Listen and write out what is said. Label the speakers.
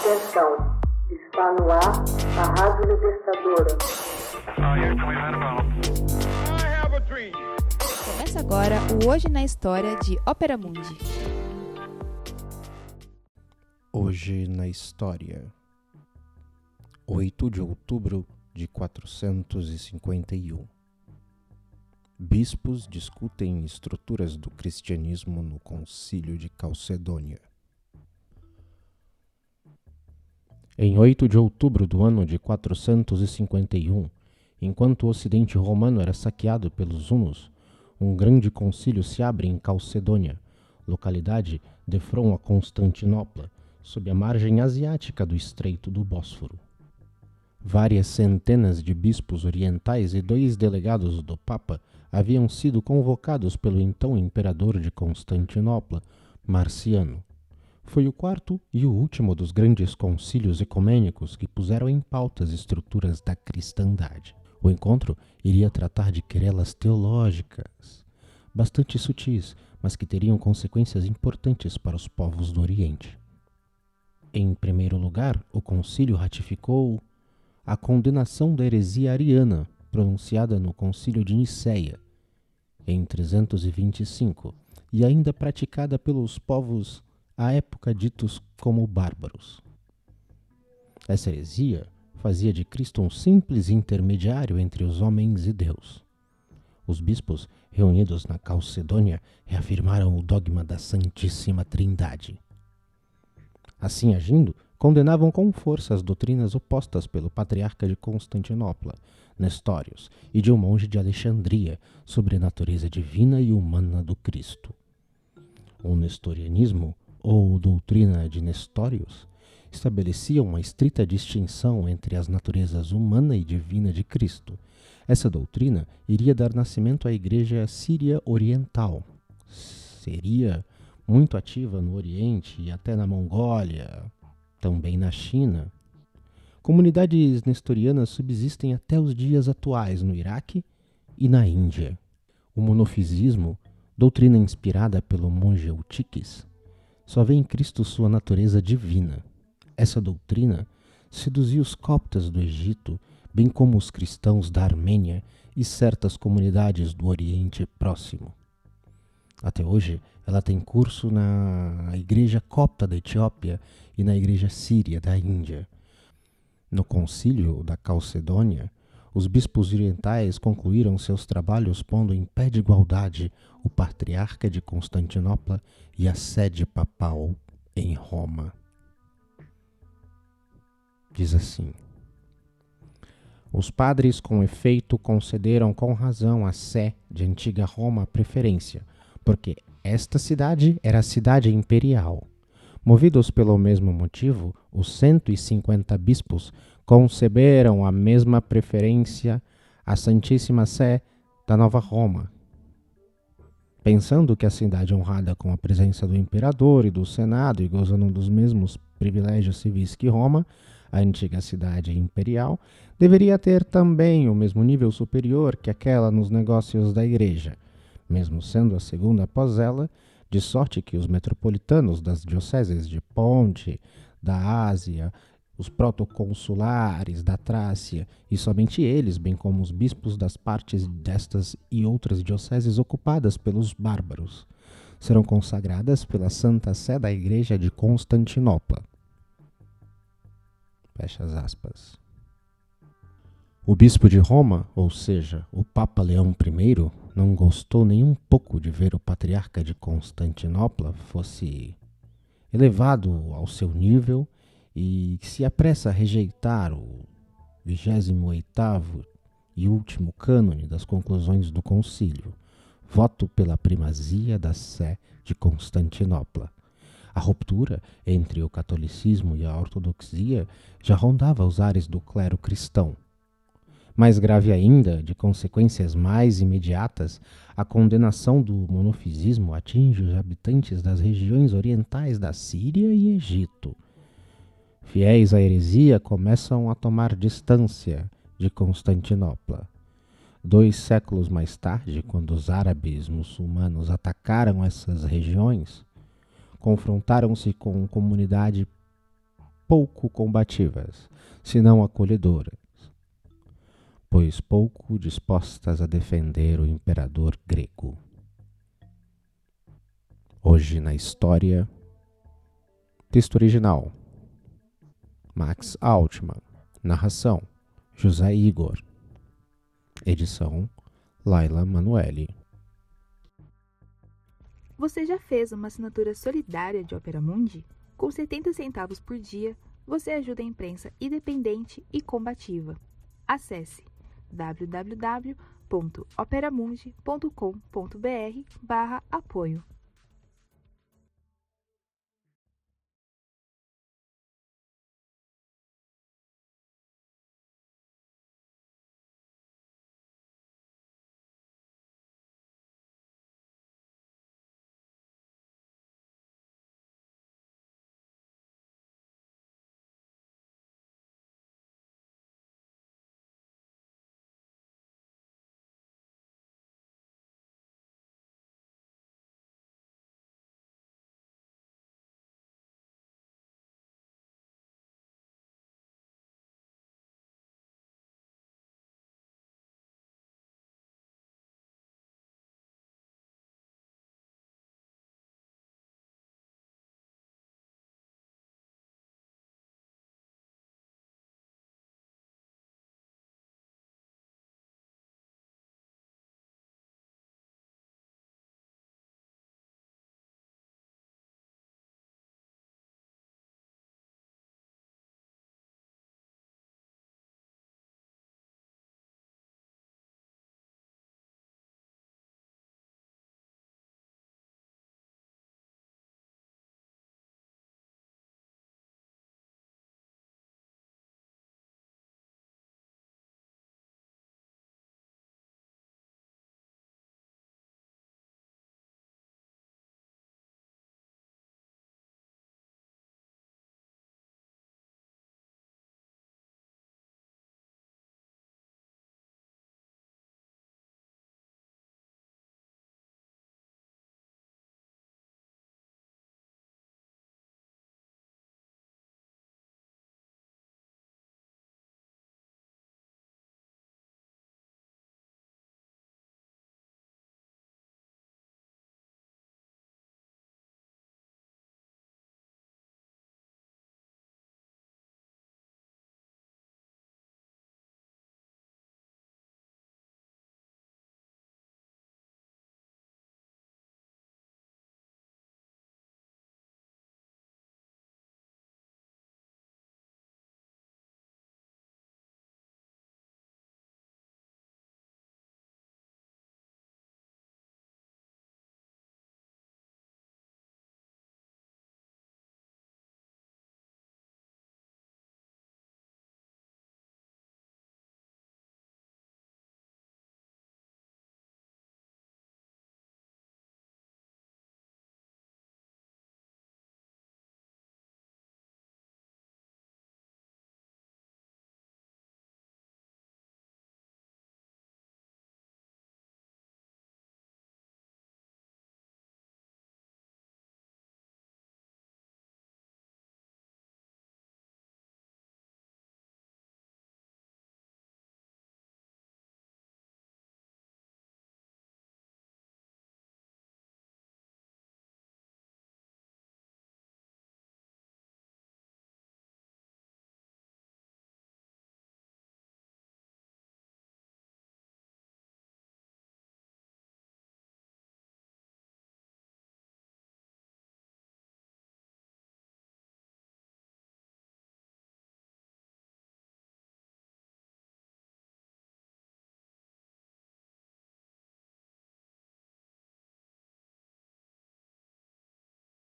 Speaker 1: Atenção, está no ar a Rádio Libertadora.
Speaker 2: Começa agora o Hoje na História de Ópera Mundi.
Speaker 3: Hoje na História, 8 de outubro de 451. Bispos discutem estruturas do cristianismo no Concílio de Calcedônia. Em 8 de outubro do ano de 451, enquanto o ocidente romano era saqueado pelos hunos, um grande concílio se abre em Calcedônia, localidade de front a Constantinopla, sob a margem asiática do Estreito do Bósforo. Várias centenas de bispos orientais e 2 delegados do Papa haviam sido convocados pelo então imperador de Constantinopla, Marciano. Foi o quarto e o último dos grandes concílios ecumênicos que puseram em pauta as estruturas da cristandade. O encontro iria tratar de querelas teológicas, bastante sutis, mas que teriam consequências importantes para os povos do Oriente. Em primeiro lugar, o concílio ratificou a condenação da heresia ariana, pronunciada no Concílio de Nicéia, em 325, e ainda praticada pelos povos à época ditos como bárbaros. Essa heresia fazia de Cristo um simples intermediário entre os homens e Deus. Os bispos, reunidos na Calcedônia, reafirmaram o dogma da Santíssima Trindade. Assim agindo, condenavam com força as doutrinas opostas pelo patriarca de Constantinopla, Nestórios, e de um monge de Alexandria sobre a natureza divina e humana do Cristo. O nestorianismo, ou doutrina de Nestórios, estabelecia uma estrita distinção entre as naturezas humana e divina de Cristo. Essa doutrina iria dar nascimento à Igreja Síria Oriental. Seria muito ativa no Oriente e até na Mongólia, também na China. Comunidades nestorianas subsistem até os dias atuais no Iraque e na Índia. O monofisismo, doutrina inspirada pelo monge Eutíquis, só vê em Cristo sua natureza divina. Essa doutrina seduziu os coptas do Egito, bem como os cristãos da Armênia e certas comunidades do Oriente Próximo. Até hoje, ela tem curso na Igreja Copta da Etiópia e na Igreja Síria da Índia. No Concílio da Calcedônia, os bispos orientais concluíram seus trabalhos pondo em pé de igualdade o patriarca de Constantinopla e a sede papal em Roma. Diz assim: os padres, com efeito, concederam com razão à Sé de antiga Roma a preferência, porque esta cidade era a cidade imperial. Movidos pelo mesmo motivo, os 150 bispos conceberam a mesma preferência à Santíssima Sé da Nova Roma. Pensando que a cidade honrada com a presença do imperador e do senado e gozando dos mesmos privilégios civis que Roma, a antiga cidade imperial, deveria ter também o mesmo nível superior que aquela nos negócios da igreja, mesmo sendo a segunda após ela, de sorte que os metropolitanos das dioceses de Ponte, da Ásia, os protoconsulares da Trácia e somente eles, bem como os bispos das partes destas e outras dioceses ocupadas pelos bárbaros, serão consagradas pela Santa Sé da Igreja de Constantinopla. Fecha as aspas. O bispo de Roma, ou seja, o Papa Leão I, não gostou nem um pouco de ver o patriarca de Constantinopla fosse elevado ao seu nível e se apressa a rejeitar o 28º e último cânone das conclusões do concílio, voto pela primazia da Sé de Constantinopla. A ruptura entre o catolicismo e a ortodoxia já rondava os ares do clero cristão. Mais grave ainda, de consequências mais imediatas, a condenação do monofisismo atinge os habitantes das regiões orientais da Síria e Egito. Fiéis à heresia começam a tomar distância de Constantinopla. 2 séculos mais tarde, quando os árabes muçulmanos atacaram essas regiões, confrontaram-se com comunidade pouco combativas, senão acolhedoras, pois pouco dispostas a defender o imperador grego. Hoje na história. Texto original: Max Altman. Narração: José Igor. Edição: Laila Manoeli.
Speaker 2: Você já fez uma assinatura solidária de Opera Mundi? Com 70 centavos por dia, você ajuda a imprensa independente e combativa. Acesse www.operamundi.com.br/apoio.